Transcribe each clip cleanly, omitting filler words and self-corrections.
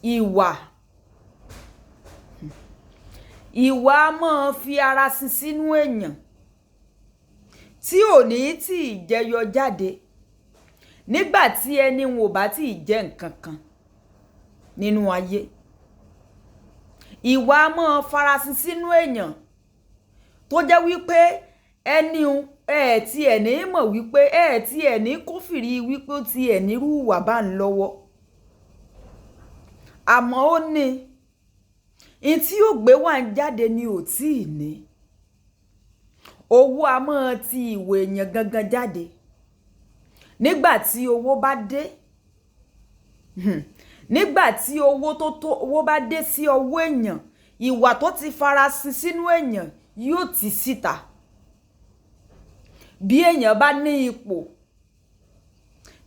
ìwà ìwà máa fi ara sin sínú èèyàn tí ò ní tí ì jẹyọ jáde nígbà tí ẹni wọn ò bá tí ì jẹ nǹkan kan nínú ayé. Ìwà máa farasin sínú èèyàn tó jẹ́ wípé ẹni tí ẹ̀ ní mọ̀ wípé tí ẹ̀ ní kófìrí wípé ó ti ẹ̀ nírú ìwà bá ń lọ́wọ́. Àmọ́ ó ní in tí yóò gbé wà ń jáde ni ò tí ì ní. Owó a máa ti ìwà èèyàn gangan jáde nígbà tí owó bá dé. Nígbà tí owó bá dé sí ọwọ́ èèyàn, ìwà tó ti farasin sínú èèyàn yóò tì síta. Bí èèyàn bá ní ipò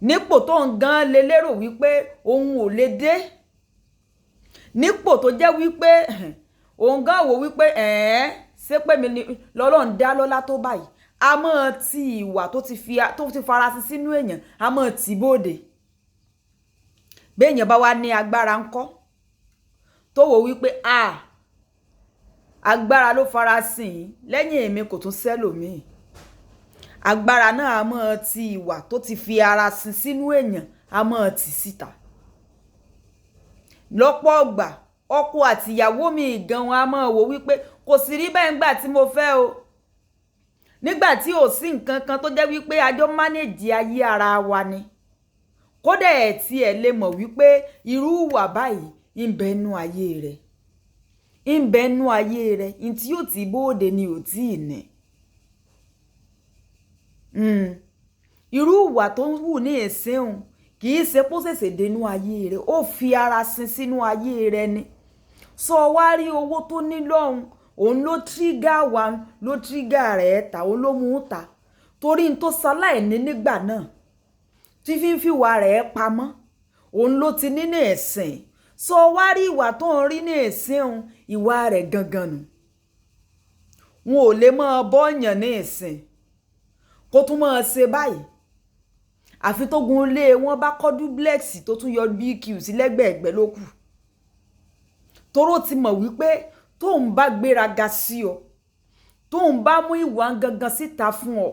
nípò tó ń gan lè lérò wípé òun ò lè dé, nípò tó jẹ́ wípé òun gan wò wípé ṣé pé mi ni lọ́lọ́run dá lọ́lá tó báyìí, a máa ti ìwà tó ti farasin sínú èèyàn a máa tì bóde. Béèyàn bá wá ní agbára ńkọ́ tó wò wípé agbára ló farasin lẹ́yìn èmi kò tún sẹ́lòmíì, agbára náà a máa ti ìwà tó ti fi ara sin sínú èèyàn a máa tì síta. Lọ́pọ̀ ọgbà ọkọ àti ìyàwó mi gan wọn a máa wò wípé kò sì rí bẹ́ẹ̀ ńgbà tí mo fẹ́ o, nígbà tí ò sí nǹkan kan tó jẹ́ wípé a jọ mánéjì ayé ara wa ni. Kódà tí ẹ lè mọ̀ wípé irú ìwà báyìí ń bẹ nú ayé rẹ̀, ń bẹ nú ayé rẹ̀, in tí yóò ti bóde ni ò tí ì ní. Irú ìwà tó ń wù ní ìsìn kì í ṣe pó ṣẹ̀ṣẹ̀ dénú ayé rẹ̀, ó fi ara sin sínú ayé rẹ̀ ni. Sọ wá rí owó tó ní lọ́hùn, òun ló tírígà wa, ló tírígà rẹ̀ ta, òun ló mú ta torí n tó ṣaláìní nígbà náà tí fi wà rẹ̀ pamọ́, òun ló ti ní ní ìsìn. Sọ wá rí ìwà tó ń rí ní ìsìn ìwà rẹ̀ gangan nù. Wọn ò lè máa bọ́yàn ní ìsìn kó tún máa ṣe báyìí àfi tó gun ilé wọn bá kọ́ duplex tó tún yọ BQ sí lẹ́gbẹ̀ẹ́gbẹ́ ló kù. Toró ti mọ̀ wípé tóun bá gbéraga sí ọ, tóun bá mú ìwà gangan síta fún ọ,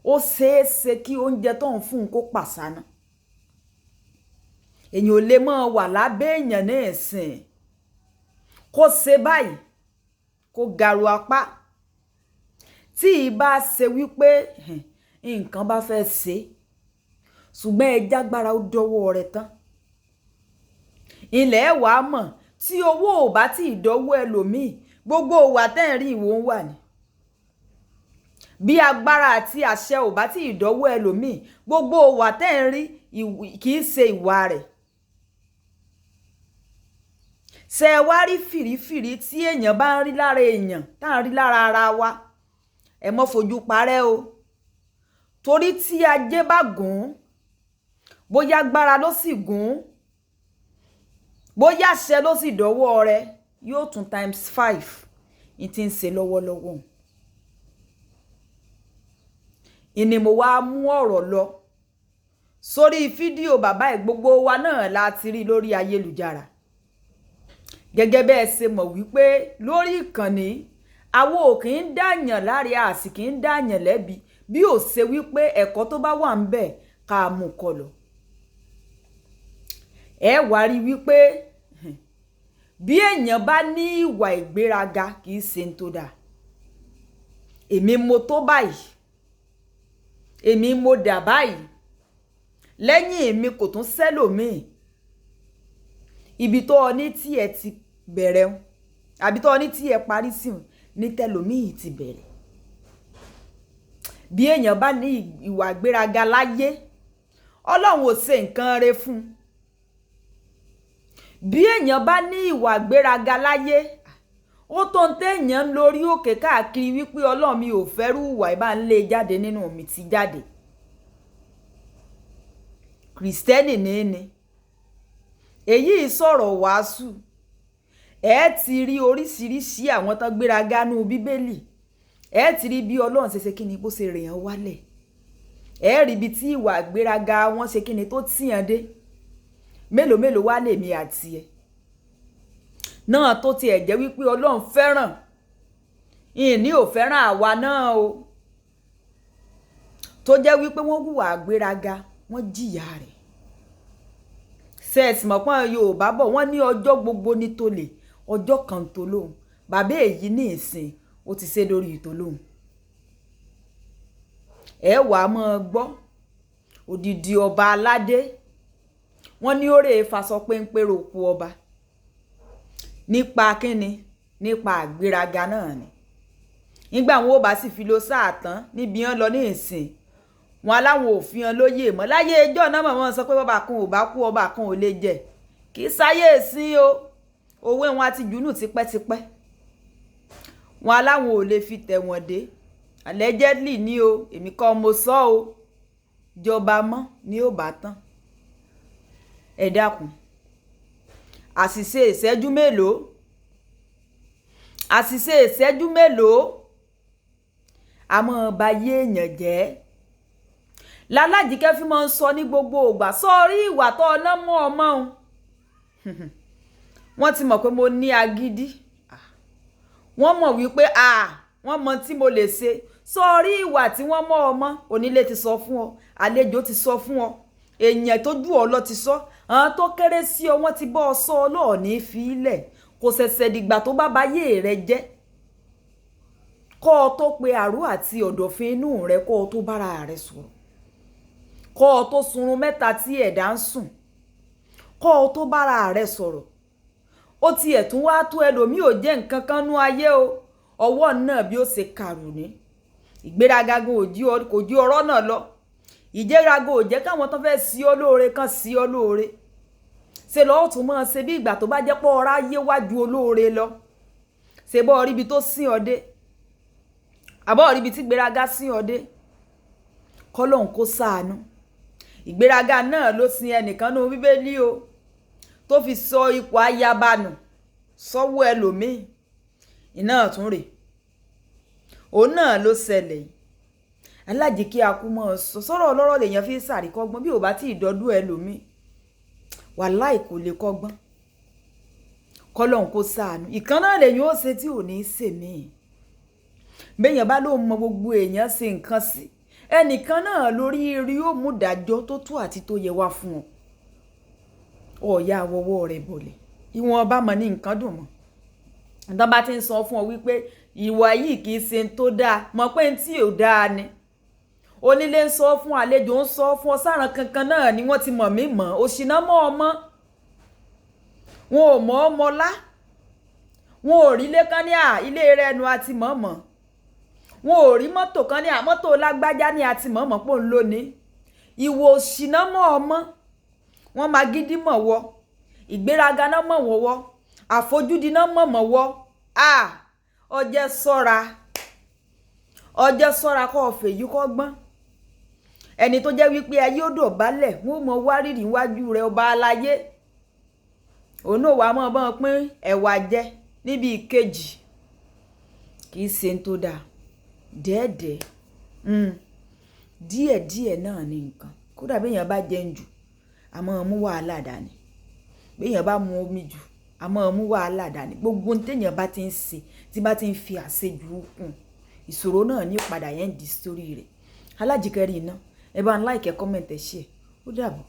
ó ṣeéṣe kí oúnjẹ tóun fún un kó pàṣánà. Èèyàn ò lè máa wà lábẹ́ èèyàn ní ìsìn kó ṣe báyìí kó garu apá tí ìbá ṣe wípé nǹkan bá fẹ́ ṣe, ṣùgbọ́n ẹ jágbára ó dọ́wọ́ rẹ̀ tán. Ilẹ̀ wàá mọ̀ tí owó ò bá tí ì dọ́wọ́ ẹlòmíì, gbogbo ìwà tẹ́ ń rí ìwò ń wà ní. Bí agbára àti àṣẹ ò bá tí ì dọ́wọ́ ẹlòmíì, gbogbo ìwà tẹ́ ń rí kì í ṣe ìwà rẹ̀. Ṣé ẹ wá rí fìrífìrí tí èèyàn bá ń rí lára èèyàn tá à ń rí lára ara wa, ẹ mọ́ fojú parẹ́ o. Torí tí ajé bá gùn, bóyá agbára ló sì gùn, bóyá àṣẹ ló sì dọ́wọ́ rẹ̀, yóò tún ×5 ní tí ń ṣe lọ́wọ́lọ́wọ́. Ìní mo wá mú ọ̀rọ̀ lọ sórí fídíò bàbá ẹ̀, gbogbo wa náà láti rí lórí ayélujára. Gẹ́gẹ́ bẹ́ẹ̀ ṣe mọ̀ wípé lórí ìkànnì àwo kì í dàyàn láre, a sì kì í dàyàn lẹ́bi bí ó ṣe wípé ẹ̀kọ́ tó bá wà ń bẹ̀ ká mú kọlọ̀. Ẹ wá rí wípé bí èèyàn bá ní ìwà ìgbéraga kì í ṣe ń tó dáa. Èmi mo tó báyìí, èmi mo dà báyìí, lẹ́yìn èmi kò tún sẹ́lòmíì. Ibi tó ọ ní tí ẹ ti bẹ̀rẹ̀ àbí tó ọ ní tí ẹ parí sí ní tẹlòmíì ti bẹ̀rẹ̀. Bí èèyàn bá ní ìwà ìgbéraga láyé, Ọlọ́run ò ṣe nǹkan rẹ̀ fún. Bí èèyàn bá ní ìwà ìgbéraga láyé, ó tó ń téèyàn lórí òkè káàkiri wípé Ọlọ́run mi ò fẹ́rù ìwà ìbá ń lé jáde nínú mi ti jáde. Kristẹni ní èyí sọ̀rọ̀ wàásù. Ẹ ti rí oríṣiríṣi àwọn tán gbéraga nú Bíbélì. Ẹ ti rí bí Ọlọ́run ṣe kíni bó ṣe rèyàn wálẹ̀. Ẹ rí bí tí ìwà ìgbéraga wọn ṣe kíni tó tìyàn dé. Mélòó wá lèmi àti ẹ. náà tó tiẹ̀ jẹ́ wípé Ọlọ́run fẹ́ràn ìní ò fẹ́ràn àwa náà o tó jẹ́ wípé wọ́n hùwà àgbéraga wọ́n jìyà rẹ̀ sẹ́ẹ̀sì mọ̀pọ́n Yorùbá bọ̀ wọ́n ní ọjọ́ gbogbo ní tolè ọjọ́ kan tó lóhùn bàbá èyí ní ìsìn ó ti ṣe lórí ìtòlóhùn ẹ wàá mọ́ gbọ́ òdìdí ọba aládé wọ́n ní òrè fasọ péńpérò ku ọba nípa kíni nípa àgbéraga náà ni nígbà wọn ò bá sì fi lo sáà tán níbi wọn lọ ní ìsìn wọn aláwọn òfin hàn lóye mọ́ láyé ẹjọ́ náà mọ̀ sọ pé bàbá kan ò bá kú ọba kan ò lè jẹ kì í sáyé sí o òwe wọn àti jùnú tipẹ́tipẹ́ wọn aláwọn ò lè fi tẹ̀wọ̀n dé allegedly ní o èmi kọ́ mo sọ o jọba mọ́ ni ó bá tán ẹ dákun àṣìṣe ìṣẹ́jú mélòó àmọ́ ọba yé èèyàn jẹ́ lálájìkẹ́ fi máa ń sọ ní gbogbo ìgbà sọ́ọ́rí ìwà tó ọ̀nà mọ́ ọmọ òun wọ́n ti mọ̀ pé mo ní agídí wọ́n mọ̀ wípé wọ́n mọ̀ tí mo lè ṣe sọ́ọ́rí ìwà tí wọ́n mọ́ ọmọ onílé ti sọ fún ọ àlejò ti sọ fún ọ èèyàn tó jù ọ lọ ti sọ àwọn tó kéré sí ọ wọ́n ti bọ́ ọ sọ ọlọ́ọ̀ní fi ilẹ̀ kò ṣẹ̀ṣẹ̀ dìgbà tó bá báyé rẹ jẹ́ kọ́ ọ tó pe àrú àti ọ̀dọ̀fin inú rẹ kọ́ ọ tó bára rẹ sọ̀rọ̀ kọ́ ọ tó sunrun mẹ́ta tí ẹ̀dá ń sùn kọ́ ọ tó bára rẹ sọ̀rọ̀ ó tiẹ̀ tún wá tó ẹlòmíì ò jẹ́ nǹkan kan nú ayé o ọwọ́ náà bí ó ṣe kàrù ní ìgbéraga kò jí ọ̀rọ̀ náà lọ ìjẹ́rago ò jẹ́ káwọn tó fẹ́ sí ọ lóore kan sí ọ lóore ṣe lọ́ọ́ tún mọ́ ṣe bí ìgbà tó bá jẹ́ pọ́ ọ̀rá yé wájú olóore lọ ṣe bọ́ ọ ríbi tó sìn ọ dé àbọ̀ ọ ríbi tí ìgbéraga sìn ọ dé kọ́lọ́hún kó ṣàánú ìgbéraga náà ló sin ẹnìkan nínú Bíbélì o tó fi sọ ipò ayaba nù sọ́wọ́ ẹlòmíì iná tún rè òun náà ló ṣẹlẹ̀ yìí alájìkí akúmọ̀ sọ̀rọ̀ ọlọ́rọ̀ lèèyàn fi ṣàríkọ́gbọ́n bí ò bá tí ì dọ́dún ẹlòmíì wàláì kò lè kọ́gbọ́n kọ́lọ́hún kó ṣàánú ìkan náà lèyìn ó ṣe tí ò ní í ṣèmí béèyàn bá lóun mọ gbogbo èèyàn ṣe nǹkan sí ẹnìkan náà lórí rí ó mú dájọ́ tó tó àti tó yẹ wá fún ọ ọ̀ya àwọ̀wọ́ rẹ̀ bọ̀lẹ̀ ìwọ̀n ọba mọ̀ ní nǹkan dùn mọ́ ǹtọ́ bá ti ń sọ fún ọ wípé ìwà yìí kì í ṣe tó dáa mọ̀ pé tí ò dáa ni onílé ń sọ fún àlejò ń sọ fún ọ sáàràn kankan náà ni wọ́n ti mọ̀ mí mọ̀ òṣìná mọ́ ọmọ wọn ò mọ̀ ọmọ lá wọn ò rí ilé kan ní ilé rẹ̀ nu àti mọ̀ọ́mọ̀ wọn ò rí mọ́tò kan ní mọ́tò lágbájá ní àti mọ̀ọ́mọ̀ pò ń lónìí ìwò òṣìná mọ́ ọmọ wọn máa gidi mọ̀ wọ ìgbéraga náà mọ̀ wọ́n wọ́ àfojúdi náà mọ̀ wọ́ ọjẹ́ sọ́ra kọ́ ọ̀fẹ́ yìí kọ́ gbọ́n ẹni tó jẹ́ wípé ayé ó dọ̀bálẹ̀ wọn ò mọ wárìrì iwájú rẹ̀ ọba aláyé òun náà wàá mọ̀ bọ́n pín ẹ̀wà jẹ níbi ìkejì kì í ṣe tó dáa dẹ́ẹ̀dẹ́ díẹ̀díẹ̀ náà ní nǹkan kódà béèyàn bá jẹun jù àmọ́ mú wàhálà dání béèyàn bá mu omi jù àmọ́ mú wàhálà dání gbogbo téèyàn bá ti ń ṣe tí bá ti ń fi àṣejù kùn ìṣòro náà ní padà yẹn di sórí rẹ̀ alájìkẹ́rì iná ẹ bá ń like comment ẹ share ó dàbọ̀.